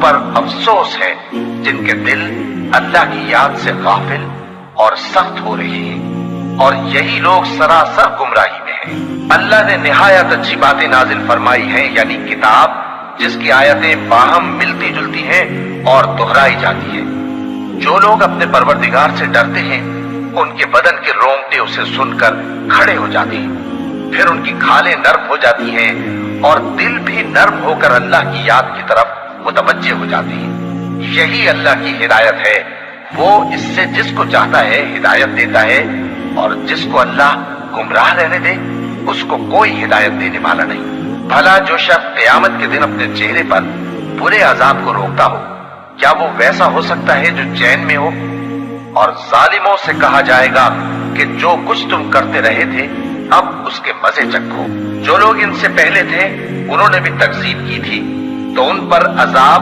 پر افسوس ہے جن کے دل اللہ کی یاد سے غافل اور سخت ہو رہے ہیں، اور یہی لوگ سراسر گمراہی میں ہیں۔ اللہ نے نہایت اچھی باتیں نازل فرمائی ہیں، یعنی کتاب جس کی آیتیں باہم ملتی جلتی ہیں اور دہرائی جاتی ہیں۔ جو لوگ اپنے پروردگار سے ڈرتے ہیں ان کے بدن کے رونگٹے اسے سن کر کھڑے ہو جاتے ہیں، پھر ان کی کھالیں نرم ہو جاتی ہیں اور دل بھی نرم ہو کر اللہ کی یاد کی طرف متوجہ ہو جاتے ہیں۔ یہی اللہ کی ہدایت ہے، وہ اس سے جس کو چاہتا ہے ہدایت دیتا ہے، اور جس کو اللہ گمراہ رہنے دے اس کو کوئی ہدایت دینے والا نہیں۔ بھلا جو شخص قیامت کے دن اپنے چہرے پر برے عذاب کو روکتا ہو، کیا وہ ویسا ہو سکتا ہے جو چین میں ہو؟ اور ظالموں سے کہا جائے گا کہ جو کچھ تم کرتے رہے تھے اب اس کے مزے چکھو۔ جو لوگ ان سے پہلے تھے انہوں نے بھی تکذیب کی تھی تو ان پر عذاب